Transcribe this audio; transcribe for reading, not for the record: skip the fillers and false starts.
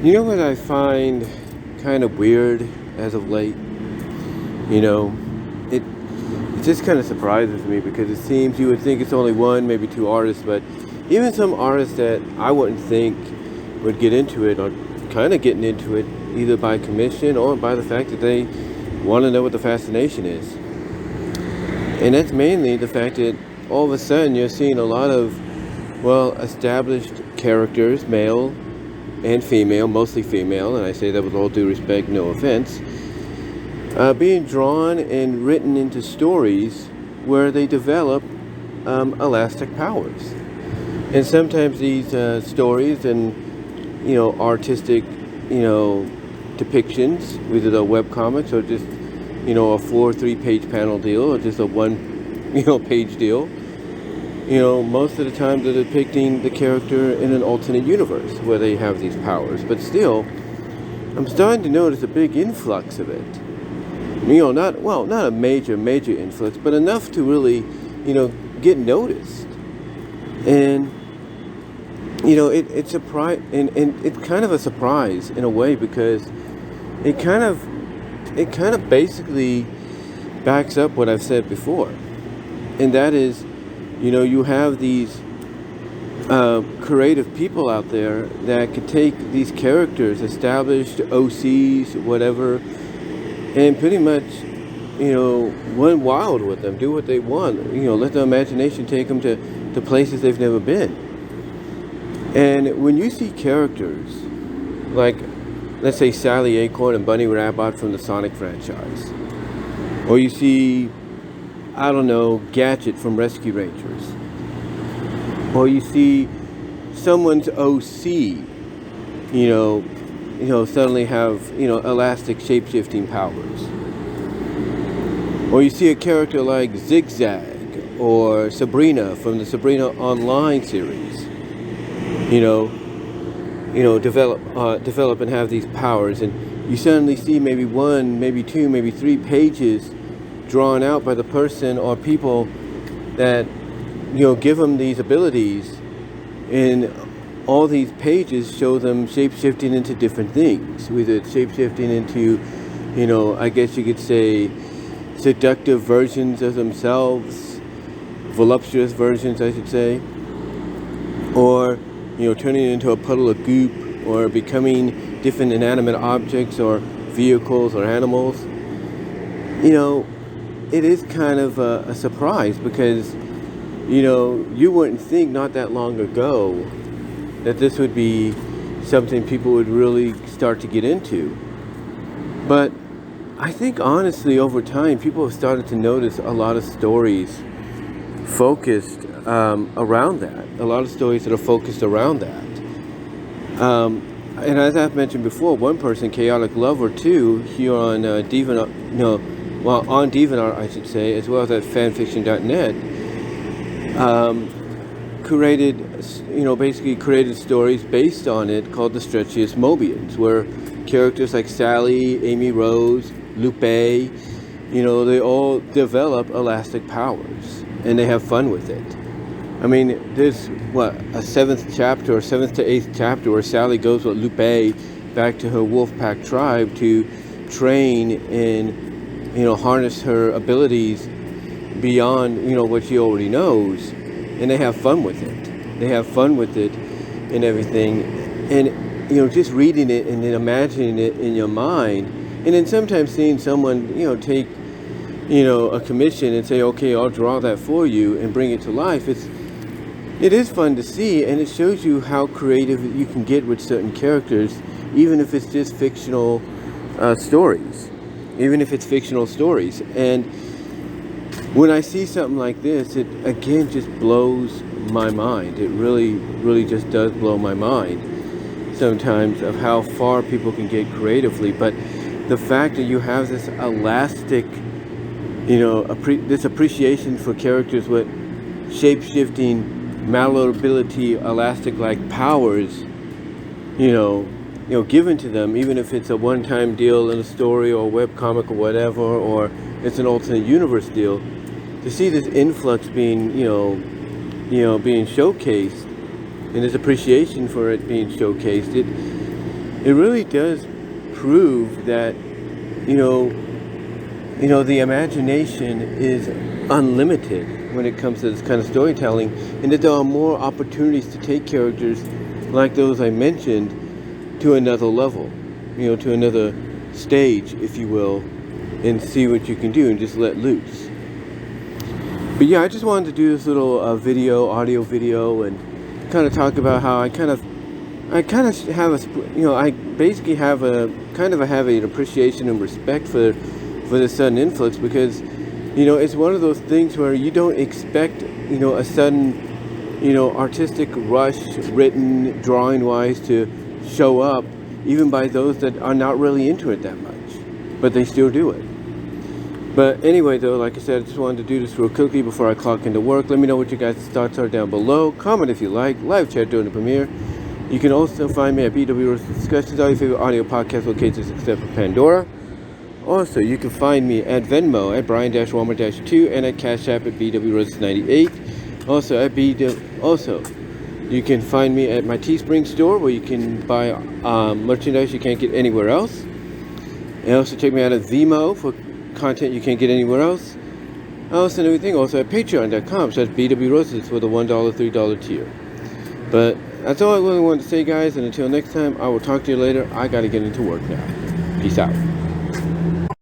You know what I find kind of weird as of late? You know, it it just kind of surprises me because it seems you would think it's only one, maybe two artists, but even some artists that I wouldn't think would get into it are kind of getting into it either by commission or by the fact that they want to know what the fascination is. And that's mainly the fact that all of a sudden you're seeing a lot of, well, established characters, male and female, mostly female, and I say that with all due respect, no offense, being drawn and written into stories where they develop elastic powers. And sometimes these stories and, artistic, depictions, whether they're webcomics or just, a 4-3 page panel deal or just a one, page deal. Most of the time they're depicting the character in an alternate universe where they have these powers. But still, I'm starting to notice a big influx of it. Not a major influx, but enough to really, get noticed. And, it's and it's kind of a surprise in a way because it kind of basically backs up what I've said before. And that is, you have these creative people out there that could take these characters, established OCs, whatever, and pretty much, run wild with them, do what they want, let the imagination take them to places they've never been. And when you see characters like, let's say, Sally Acorn and Bunnie Rabbot from the Sonic franchise, or you see, I don't know, Gadget from Rescue Rangers, or you see someone's OC, suddenly have, elastic shape-shifting powers, or you see a character like Zig-Zag or Sabrina from the Sabrina-Online series, develop and have these powers, and you suddenly see maybe one, maybe two, maybe 3 pages drawn out by the person or people that give them these abilities, and all these pages show them shape-shifting into different things, whether it's shape-shifting into, I guess you could say, seductive versions of themselves, voluptuous versions, I should say, or turning into a puddle of goop, or becoming different inanimate objects or vehicles or animals. It is kind of a surprise because, you wouldn't think not that long ago that this would be something people would really start to get into. But I think honestly over time people have started to notice a lot of stories focused around that. A lot of stories that are focused around that. And as I've mentioned before, one person, Chaotic Lover 2, here on DeviantArt, on DeviantArt, I should say, as well as at fanfiction.net, created stories based on it called the Stretchiest Mobians, where characters like Sally, Amy Rose, Lupe, they all develop elastic powers and they have fun with it. I mean, there's a 7th chapter or 7th to 8th chapter where Sally goes with Lupe back to her wolf pack tribe to train and harness her abilities beyond what she already knows, and they have fun with it. They have fun with it and everything, and just reading it and then imagining it in your mind, and then sometimes seeing someone take a commission and say, okay, I'll draw that for you and bring it to life. It is fun to see, and it shows you how creative you can get with certain characters, even if it's just fictional stories. Even if it's fictional stories. And when I see something like this, it again just blows my mind. It really, really just does blow my mind sometimes of how far people can get creatively. But the fact that you have this elastic, this appreciation for characters with shape-shifting, malleability, elastic-like powers, given to them, even if it's a one-time deal in a story or a webcomic or whatever, or it's an alternate universe deal, to see this influx being, being showcased, and this appreciation for it being showcased, it really does prove that, the imagination is unlimited when it comes to this kind of storytelling, and that there are more opportunities to take characters like those I mentioned to another level, to another stage, if you will, and see what you can do and just let loose. But yeah, I just wanted to do this little audio video, and kind of talk about how I kind of have I basically have have an appreciation and respect for the sudden influx, because it's one of those things where you don't expect a sudden artistic rush, written drawing wise, to show up, even by those that are not really into it that much, but they still do it. But anyway, though, like I said, I just wanted to do this real quickly before I clock into work. Let me know what your guys' thoughts are down below. Comment if you like. Live chat during the premiere. You can also find me at BW Rose's Discussions, all your favorite audio podcast locations except for Pandora. Also, you can find me at Venmo at Brian-Walmer-2 and at Cash App at BW Roses 98. Also, you can find me at my Teespring store, where you can buy merchandise you can't get anywhere else. And also check me out at VENMO for content you can't get anywhere else. Also, and everything. Also at Patreon.com/BW Roses for the $1, $3 tier. But that's all I really wanted to say, guys. And until next time, I will talk to you later. I gotta get into work now. Peace out.